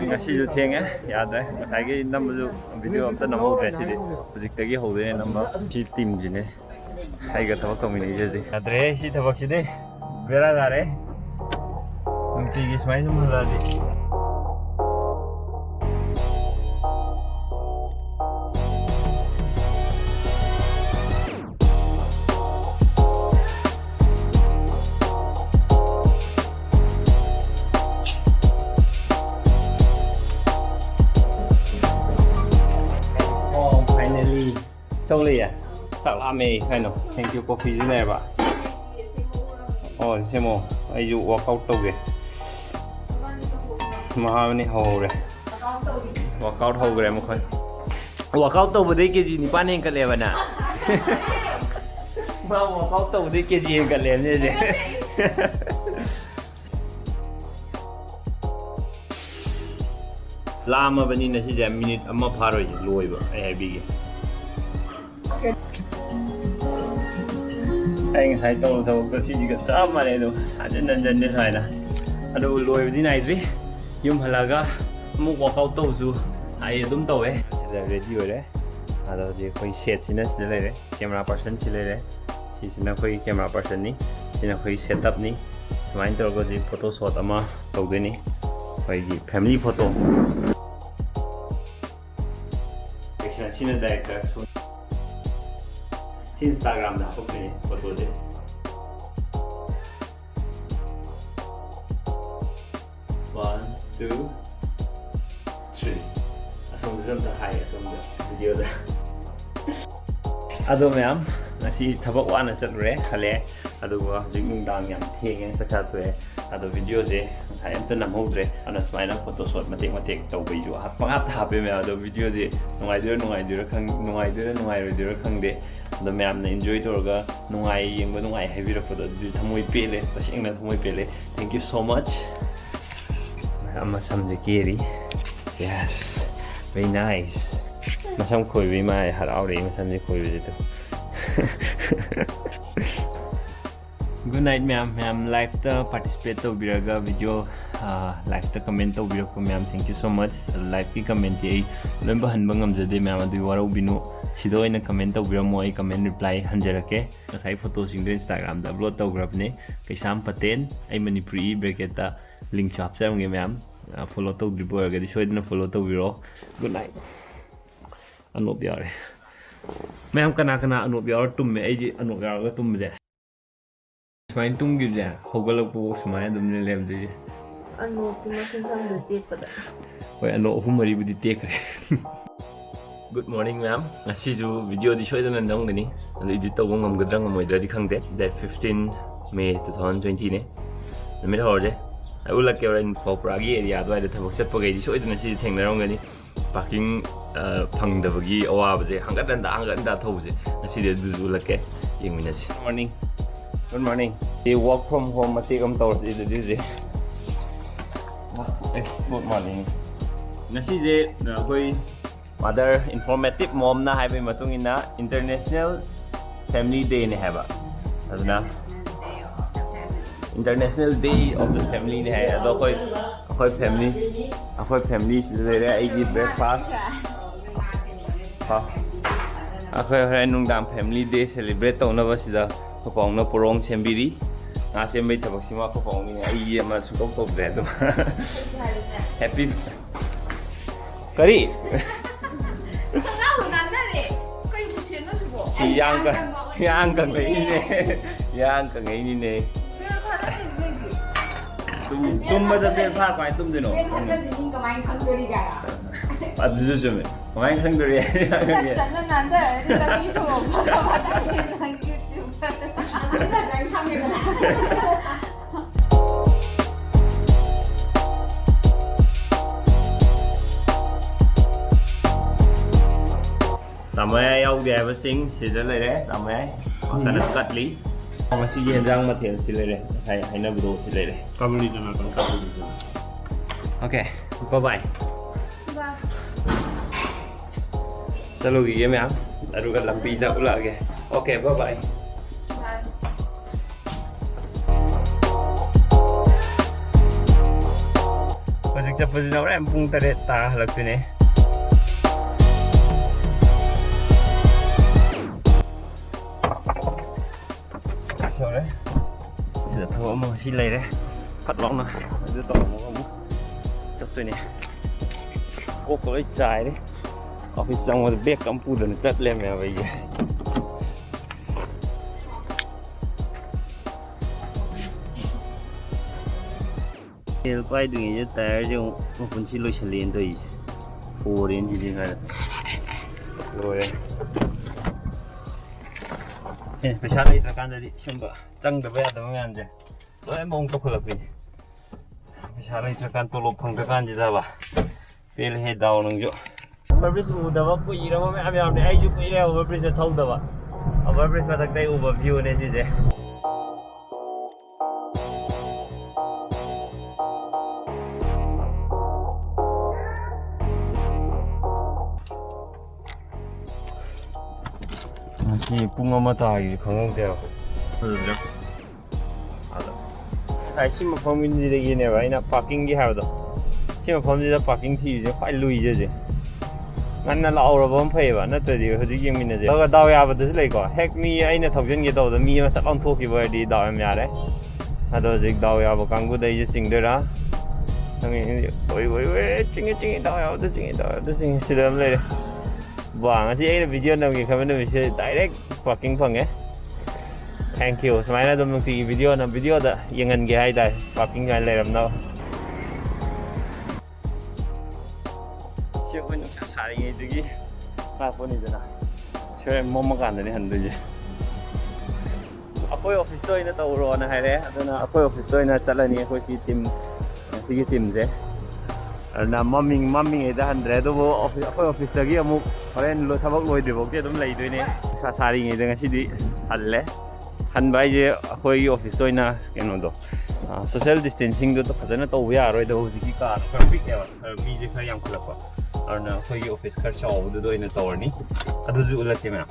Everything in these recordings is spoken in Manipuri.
Ngasisu thenge yadre ngasai nambu video amta namhudre sidi hujikdagi hode namba si team jine aiga thabak tawmini je yadre si thabak sidi bera gare nungtigi smai sum haladi Totally, yeah. Salami, I know. Thank you, coffee. Never. Oh, Simo, I do walk out of it. Mahani hole. Walk out hole, walk out over the kitchen in Panin Calevana. Walk out over the kitchen in Calevana. Lama Vanina is a minute, a mop hurry, Louisville. I have big. Anh sai tàu tàu có gì cái sao mà này đâu, anh nên dân như thế này, anh đâu lùi đi này đi, nhưng mà là cái mua quả cao tàu dù, ai đúng tàu ấy, giờ ready rồi đấy, à đâu thì coi set xin đấy đấy, camera person xin đấy, xin là coi camera person ní, xin là coi setup ní, mà anh tàu có gì photo shot ama tàu đấy ní, coi gì family photo, action xin là director. Instagram dah okay foto je. One, two, three. Asal zoom dah high, asal video dah. Ado ma'am, nasi thabak wana chatre hale. Ado wa jing dang yam theng sakha tu ado video je. Hai em tu nam hodre. Ano smile na photo shot matik tau bai ju. Pangat hape me ado video je. Nungai dura khang de. The ma'am enjoy Torga, Nungai, and Nungai heavy for the Tamui Pele, the Shingland Tamui Pele. Thank you so much. Masam Zakiri. Yes, very nice. Masam Koi, my had already Masam Koi visit. Good night, ma'am. Ma'am, like the participate to Biraga video, like the comment to Biraga, ma'am. Thank you so much. Like the comment, remember Hanbangam Zade, ma'am, do you want to know? Sido ay nag-comment to mo ay comment reply hanjarake kasay photos yung Instagram da upload to grab ni kay Sam Paten ay manipuri bracketa link shop sa mga ma'am follow to dribo aga di soy na follow to biro. Good night. Ano biyare ma'am kana ano biyar tumme ay ano biyar tumme je smain tum gi je hogalak po smain dum ne lem de je ano tumasin sam de tek pada hoy ano humari budi tek re. Good morning, ma'am. Ngasi ju video di show na nang gani. Ano edit to ngam gadrang ngam idra di khang de. That 15 May 2020 ne. Namit horde. Ai ulak ke ran Popragi area dwai de thabak chat pagai di show na si theng na rong gani. Parking phang da bagi awa ba je hangat da thau je. Ngasi de du ulak ke yeng mina si. Good morning. Good morning. The work from home mati kam tor si de je. Good morning. Ngasi je koi Mother informative mom na hai bai matung ina International Family Day ne haba aduna International Day of the Family ne hai ado koi family le re ai gi breakfast ha akhoi hrai nung dam Family Day celebrate to na ba sida ko pong na porong sembiri nga sembai thabak sima ko pong ni ai ma su ko bre do happy kari Kau nak nana le, kau ibu siapa sih bu? chị ăn cần lấy nè ăn cần lấy nè tum mà tập phát quay tum thế nào à đúng rồi mà anh không được đấy真的难的，这个基础我不知道把它变成 YouTube。现在人看这个难。 tạm ấy ông ghé với sinh sẽ rất là đấy tạm ấy hoặc là nó cắt lý mà sĩ yên răng mà thiện sẽ lấy đấy hay nó video sẽ lấy đấy cảm ơn bạn cảm ơn ok bye bye selalu gigi em lalu kan lampi tak pula ke ok bye bye Pajak orang empung tarik tah lagu ni. Sao đấy? Giờ thua một xí lầy đấy, phát lỏng này, đưa tàu một con sắp tới này, cô có lấy trái đấy, office xong rồi biết cắm pu đần chất lên mẹ bây giờ. Quay từ ngày tới trong một phần chỉ lôi xe liền thôi, phù đến gì hay là rồi đấy. Phải sát đây ta can đây xem bữa trăng được bây giờ mới ăn chứ, rồi em mong có phật đi. Phải sát đây ta can tôi lột phăng cái can gì ra bà, về hết đau nông chỗ. Overbridge udah apa gì đâu mà em làm này ai chụp cái này overbridge thâu đâu ạ, overbridge mà tắc đây overview này gì chứ. 이 붕어마다 이 건강대요. 그렇죠. ai xin mà phong minh gì đây này vậy nè parking cái hào đó, xin mà phong gì đó parking thì phải lùi chứ, ngăn là lâu rồi vẫn phải vậy, nó từ điều hơi gì mình là gì, cái đào ya vẫn lấy có, hack mi ai nè thầu chân cái đầu đó mi mà sắp ăn thuốc thì vậy đi đào em nhà đấy, à đó dịch đào ya vào căng của đây chứ sinh được đó, thằng này ôi chính đào ya đó chính xin đâm lên. Vâng, chị ấy là video nào thì không biết mình direct parking phòng ấy. Thank you. Semai na dum ti video na video da yangan ge hai dai parking ngai le ram no. Che ko ni cha ri ngi gi. Ba ko ni jana. Che mom kan ni han du ji. Apoi office na tau ro na hai re. Aduna apoi office na chala ni ko si team je. Na mamming ida 100 do apoi office gi amu horen lo thabak loi de bo ke dum lei doi ne. Sa sari ngi da ngasi di halle. Han bai je khoi office toina keno do social distancing do to phajana to ya roi do ji ki ka traffic ya mi je kha yang khula ko arna khoi office khar chaw do ina torni adu ju la ke ma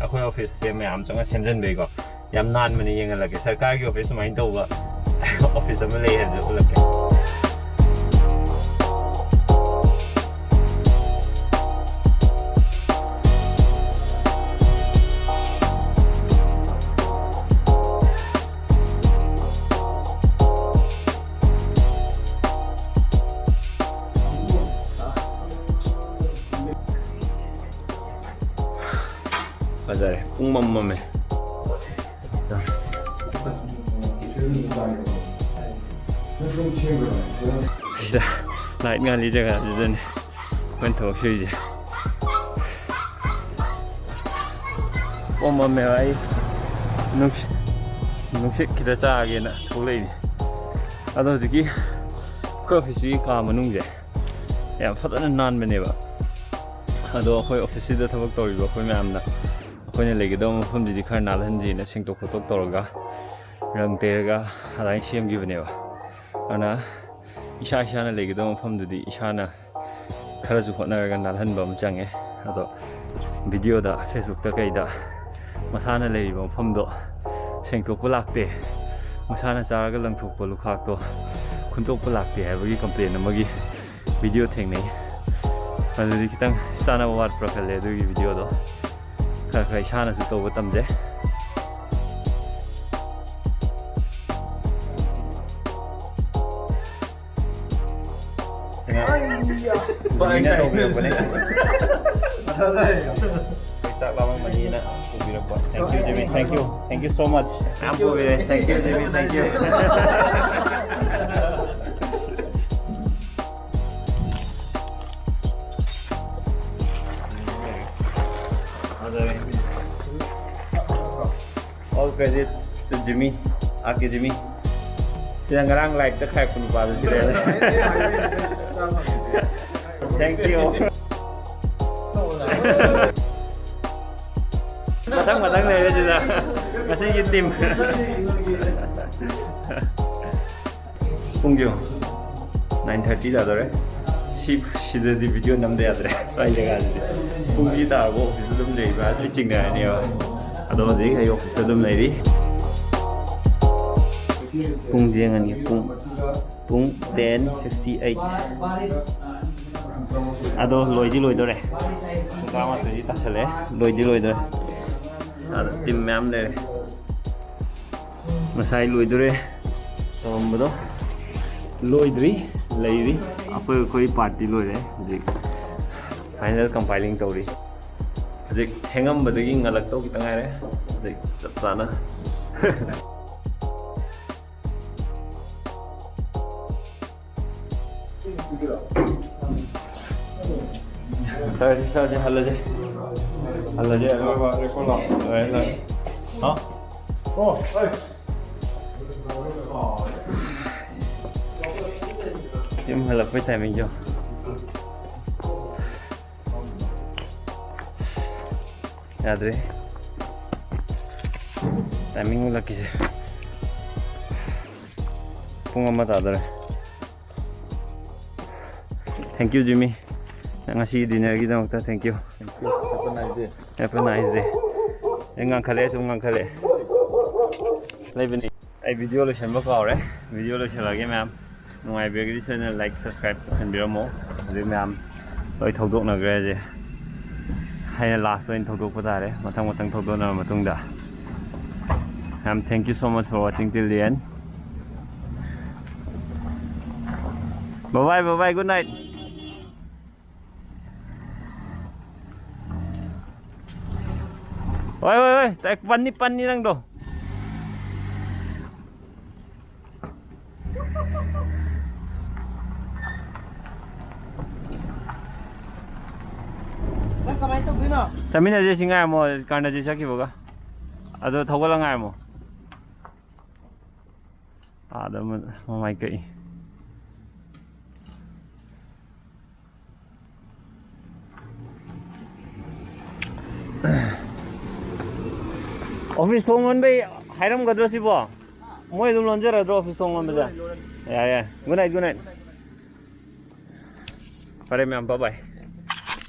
khoi office se me am changa semjan be go yam nan mani yeng la ke sarkar gi office mai to ba office ma le ha do la ke 맞아요. 꽁맘맘에. 진짜 lại ngan đi ra dân quen thuộc chơi gì. 꽁맘에 아이 농식 기다 짜게나 돌레이. 아도 저기 커피시 가면 제. 야, 파다는 난 메네바. 아도 거의 오피스에 타박 떠이고 거의 맘나. Kau lagi dong, pun jadi kan nalan je, nasi untuk kotor torga, rang terga, ada yang siam gitu nih, karena isya na lagi dong, pun jadi isya na, kalau juga nak kan nalan bawa macam atau video dah Facebook dah kayak dah, masa na lagi bawa pun do, sing tu pelak deh, masa na cara kalau tu peluk hak tu, kun tu pelak deh, bagi komplain bagi video theng ni, jadi kita sana buat profil tu video tu. Khai sana su to tâm je ꯆꯥꯛ ꯂꯥꯝꯃꯝꯃꯅꯤꯅ ꯄꯨꯕꯤꯔꯛꯄ thank you Jimmy thank you so much ꯌꯥꯝ ꯄꯨꯕꯤꯔꯦ thank you Jimmy thank you all credit to Jimmy Aki Jimmy sila ngarang like ta khai kun pa sila thank you matang này sila kasi yung team Pungyo 9:30 다 그래 10 시대디 비디오 남대 야들 스파이 내가 Pungji ta go office dum nei ba switching này nè ado gì hay office dum nei đi Pungji ngani pung 10:58 ado loi di rồi đấy chúng ta mà tự ta sẽ lấy lôi rồi tìm mắm đây mà sai lôi rồi xong rồi đó lôi đi lấy đi après कोई party lôi đấy gì final compiling tàu đi dịch hẹn âm mà tự nhiên ngã lật tàu kita ngay đấy dịch rất sana sao chứ halla chứ rồi rồi hả nhưng mà lập với thầy mình chưa ya deh timing lagi sih pengamat ada thank you Jimmy ngasih dinner kita waktu thank you have a nice day ngang khale sung ngang khale live ni ai video lo shen ba ka re video lo shala ge ma'am ngai be gi channel like subscribe khan bi mo de ma'am loi thok dok na gre je hai last line thok dok pa da re mathang thok dok na matung da thank you so much for watching till the end bye bye good night oi tak pan ni lang do Chamin aje singa mo karna je saki boga ado thogola ngai mo ada mai kai office thongon be hairam gadro sibo moi dum lonjera do office thongon be ya good night pare ma'am bye bye